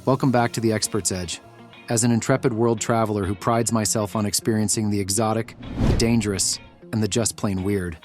Welcome back to the Expert's Edge. As an intrepid world traveler who prides myself on experiencing the exotic, the dangerous, and the just plain weird,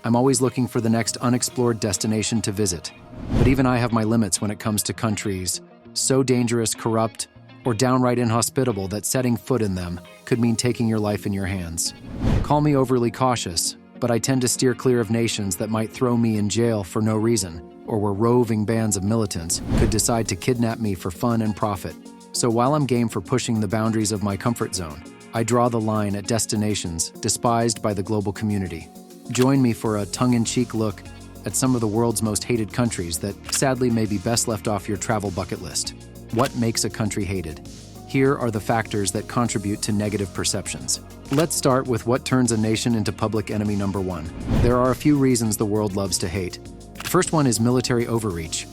I'm always looking for the next unexplored destination to visit. But even I have my limits when it comes to countries so dangerous, corrupt, or downright inhospitable that setting foot in them could mean taking your life in your hands. Call me overly cautious, but I tend to steer clear of nations that might throw me in jail for no reason, or where roving bands of militants could decide to kidnap me for fun and profit. So while I'm game for pushing the boundaries of my comfort zone, I draw the line at destinations despised by the global community. Join me for a tongue-in-cheek look at some of the world's most hated countries that sadly may be best left off your travel bucket list. What makes a country hated? Here are the factors that contribute to negative perceptions. Let's start with what turns a nation into public enemy number one. There are a few reasons the world loves to hate. The first one is military overreach.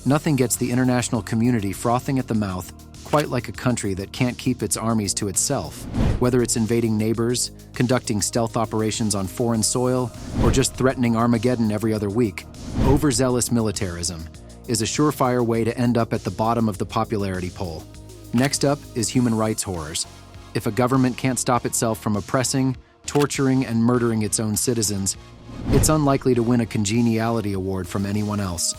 Nothing gets the international community frothing at the mouth quite like a country that can't keep its armies to itself. Whether it's invading neighbors, conducting stealth operations on foreign soil, or just threatening Armageddon every other week, overzealous militarism is a surefire way to end up at the bottom of the popularity poll. Next up is human rights horrors. If a government can't stop itself from oppressing, torturing, and murdering its own citizens, it's unlikely to win a congeniality award from anyone else.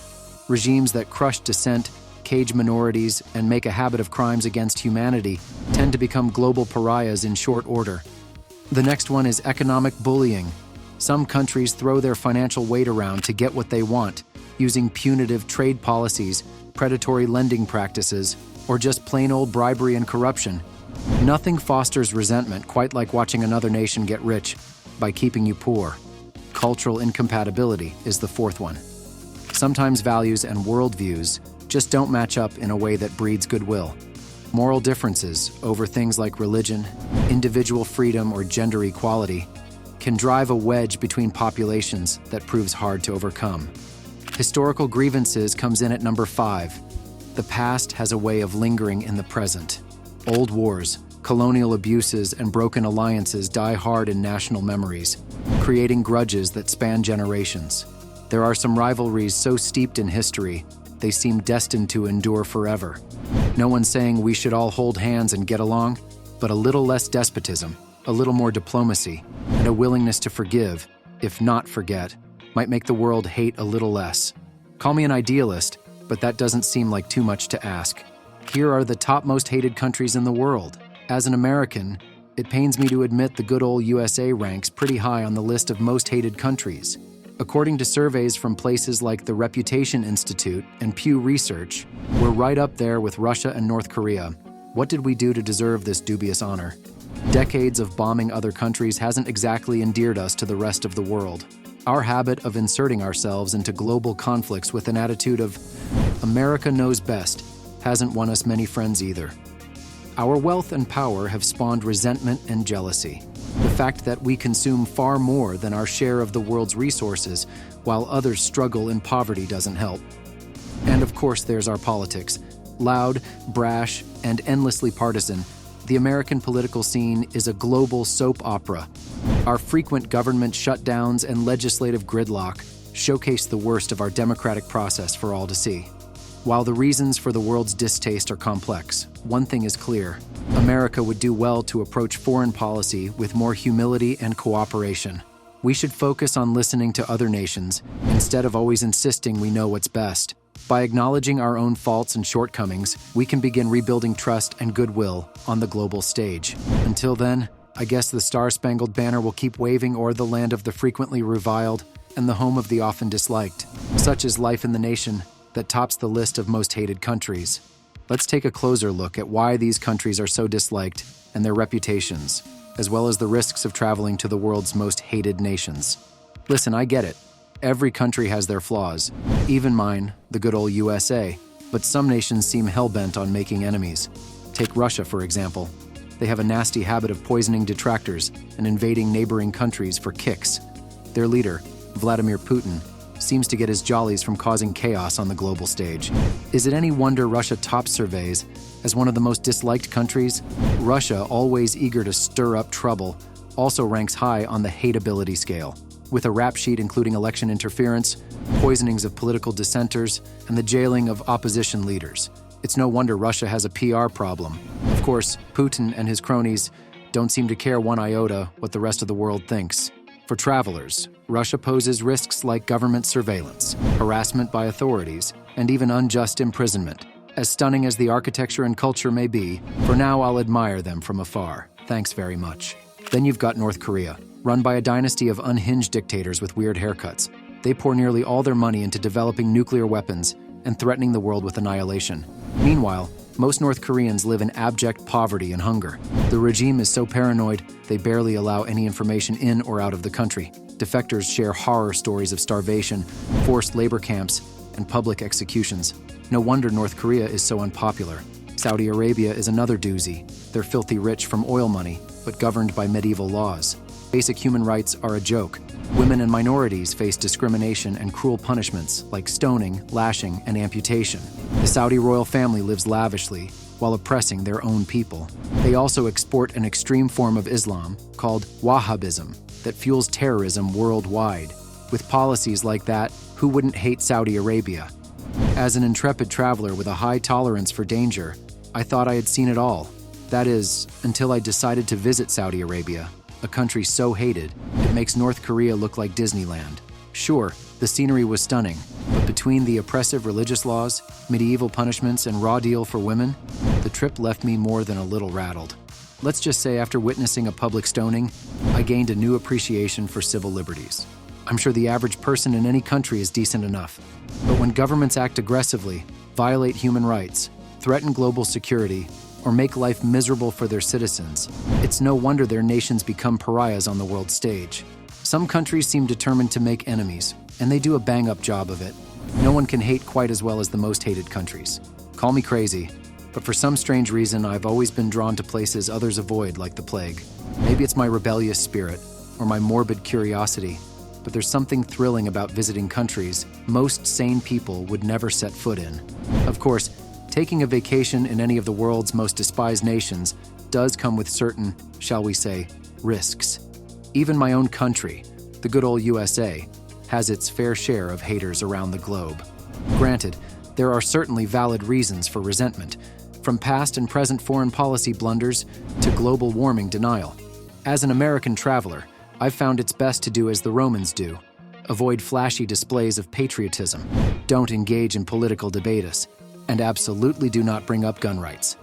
Regimes that crush dissent, cage minorities, and make a habit of crimes against humanity tend to become global pariahs in short order. The next one is economic bullying. Some countries throw their financial weight around to get what they want, using punitive trade policies, predatory lending practices, or just plain old bribery and corruption. Nothing fosters resentment quite like watching another nation get rich by keeping you poor. Cultural incompatibility is the fourth one. Sometimes values and worldviews just don't match up in a way that breeds goodwill. Moral differences over things like religion, individual freedom, or gender equality can drive a wedge between populations that proves hard to overcome. Historical grievances comes in at number 5. The past has a way of lingering in the present. Old wars, colonial abuses, and broken alliances die hard in national memories, creating grudges that span generations. There are some rivalries so steeped in history, they seem destined to endure forever. No one's saying we should all hold hands and get along, but a little less despotism, a little more diplomacy, and a willingness to forgive, if not forget, might make the world hate a little less. Call me an idealist, but that doesn't seem like too much to ask. Here are the top most hated countries in the world. As an American, it pains me to admit the good old USA ranks pretty high on the list of most hated countries. According to surveys from places like the Reputation Institute and Pew Research, we're right up there with Russia and North Korea. What did we do to deserve this dubious honor? Decades of bombing other countries hasn't exactly endeared us to the rest of the world. Our habit of inserting ourselves into global conflicts with an attitude of America knows best hasn't won us many friends either. Our wealth and power have spawned resentment and jealousy. The fact that we consume far more than our share of the world's resources while others struggle in poverty doesn't help. And of course there's our politics. Loud, brash, and endlessly partisan, the American political scene is a global soap opera. Our frequent government shutdowns and legislative gridlock showcase the worst of our democratic process for all to see. While the reasons for the world's distaste are complex, one thing is clear. America would do well to approach foreign policy with more humility and cooperation. We should focus on listening to other nations instead of always insisting we know what's best. By acknowledging our own faults and shortcomings, we can begin rebuilding trust and goodwill on the global stage. Until then, I guess the Star-Spangled Banner will keep waving o'er the land of the frequently reviled and the home of the often disliked. Such is life in the nation that tops the list of most hated countries. Let's take a closer look at why these countries are so disliked and their reputations, as well as the risks of traveling to the world's most hated nations. Listen, I get it. Every country has their flaws, even mine, the good old USA, but some nations seem hell-bent on making enemies. Take Russia, for example. They have a nasty habit of poisoning detractors and invading neighboring countries for kicks. Their leader, Vladimir Putin, seems to get his jollies from causing chaos on the global stage. Is it any wonder Russia tops surveys as one of the most disliked countries? Russia, always eager to stir up trouble, also ranks high on the hateability scale, with a rap sheet including election interference, poisonings of political dissenters, and the jailing of opposition leaders. It's no wonder Russia has a PR problem. Of course, Putin and his cronies don't seem to care one iota what the rest of the world thinks. For travelers, Russia poses risks like government surveillance, harassment by authorities, and even unjust imprisonment. As stunning as the architecture and culture may be, for now I'll admire them from afar. Thanks very much. Then you've got North Korea, run by a dynasty of unhinged dictators with weird haircuts. They pour nearly all their money into developing nuclear weapons and threatening the world with annihilation. Meanwhile, most North Koreans live in abject poverty and hunger. The regime is so paranoid, they barely allow any information in or out of the country. Defectors share horror stories of starvation, forced labor camps, and public executions. No wonder North Korea is so unpopular. Saudi Arabia is another doozy. They're filthy rich from oil money, but governed by medieval laws. Basic human rights are a joke. Women and minorities face discrimination and cruel punishments like stoning, lashing, and amputation. The Saudi royal family lives lavishly while oppressing their own people. They also export an extreme form of Islam called Wahhabism that fuels terrorism worldwide. With policies like that, who wouldn't hate Saudi Arabia? As an intrepid traveler with a high tolerance for danger, I thought I had seen it all. That is, until I decided to visit Saudi Arabia, a country so hated, it makes North Korea look like Disneyland. Sure, the scenery was stunning, but between the oppressive religious laws, medieval punishments, and raw deal for women, the trip left me more than a little rattled. Let's just say after witnessing a public stoning, I gained a new appreciation for civil liberties. I'm sure the average person in any country is decent enough, but when governments act aggressively, violate human rights, threaten global security, or make life miserable for their citizens, it's no wonder their nations become pariahs on the world stage. Some countries seem determined to make enemies, and they do a bang-up job of it. No one can hate quite as well as the most hated countries. Call me crazy, but for some strange reason, I've always been drawn to places others avoid like the plague. Maybe it's my rebellious spirit, or my morbid curiosity, but there's something thrilling about visiting countries most sane people would never set foot in. Of course, taking a vacation in any of the world's most despised nations does come with certain, shall we say, risks. Even my own country, the good old USA, has its fair share of haters around the globe. Granted, there are certainly valid reasons for resentment, from past and present foreign policy blunders to global warming denial. As an American traveler, I've found it's best to do as the Romans do. Avoid flashy displays of patriotism, don't engage in political debates, and absolutely do not bring up gun rights.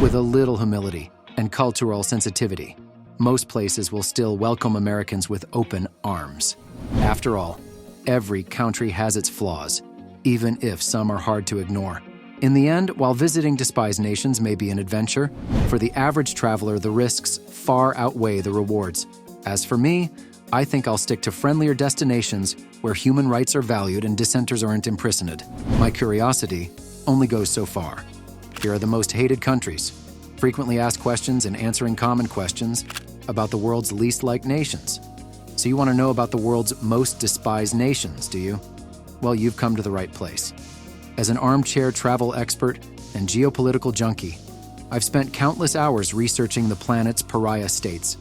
With a little humility and cultural sensitivity, most places will still welcome Americans with open arms. After all, every country has its flaws, even if some are hard to ignore. In the end, while visiting despised nations may be an adventure, for the average traveler, the risks far outweigh the rewards. As for me, I think I'll stick to friendlier destinations where human rights are valued and dissenters aren't imprisoned. My curiosity only goes so far. Here are the most hated countries, frequently asked questions and answering common questions about the world's least liked nations. So you want to know about the world's most despised nations, do you? Well, you've come to the right place. As an armchair travel expert and geopolitical junkie, I've spent countless hours researching the planet's pariah states.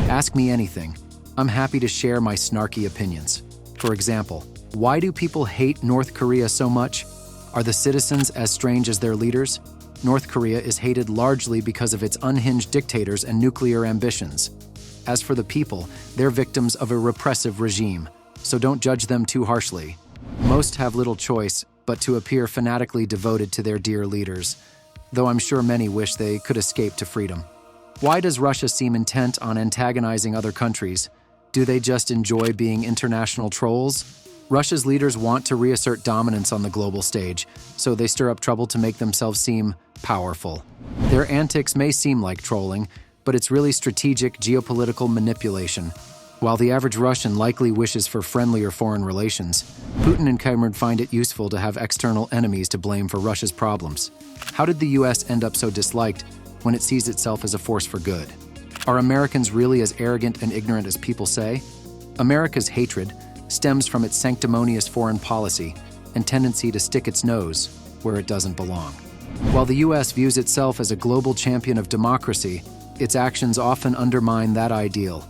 Ask me anything. I'm happy to share my snarky opinions. For example, why do people hate North Korea so much? Are the citizens as strange as their leaders? North Korea is hated largely because of its unhinged dictators and nuclear ambitions. As for the people, they're victims of a repressive regime, so don't judge them too harshly. Most have little choice but to appear fanatically devoted to their dear leaders, though I'm sure many wish they could escape to freedom. Why does Russia seem intent on antagonizing other countries? Do they just enjoy being international trolls? Russia's leaders want to reassert dominance on the global stage, so they stir up trouble to make themselves seem powerful. Their antics may seem like trolling, but it's really strategic geopolitical manipulation. While the average Russian likely wishes for friendlier foreign relations, Putin and Kremlin find it useful to have external enemies to blame for Russia's problems. How did the US end up so disliked when it sees itself as a force for good? Are Americans really as arrogant and ignorant as people say? America's hatred stems from its sanctimonious foreign policy and tendency to stick its nose where it doesn't belong. While the US views itself as a global champion of democracy, its actions often undermine that ideal.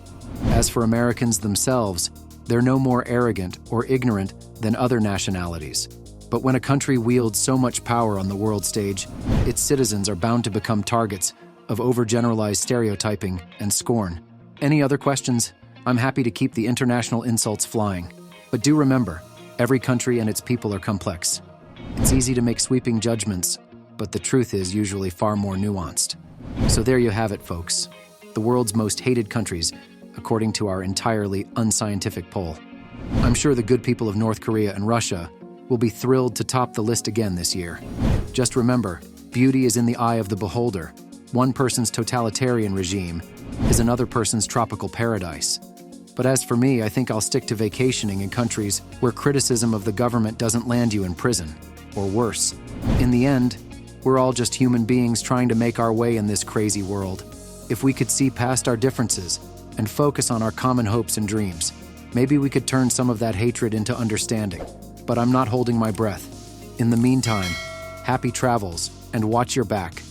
As for Americans themselves, they're no more arrogant or ignorant than other nationalities. But when a country wields so much power on the world stage, its citizens are bound to become targets of overgeneralized stereotyping and scorn. Any other questions? I'm happy to keep the international insults flying. But do remember, every country and its people are complex. It's easy to make sweeping judgments, but the truth is usually far more nuanced. So there you have it, folks. The world's most hated countries, according to our entirely unscientific poll. I'm sure the good people of North Korea and Russia will be thrilled to top the list again this year. Just remember, beauty is in the eye of the beholder. One person's totalitarian regime is another person's tropical paradise. But as for me, I think I'll stick to vacationing in countries where criticism of the government doesn't land you in prison, or worse. In the end, we're all just human beings trying to make our way in this crazy world. If we could see past our differences and focus on our common hopes and dreams, maybe we could turn some of that hatred into understanding. But I'm not holding my breath. In the meantime, happy travels and watch your back.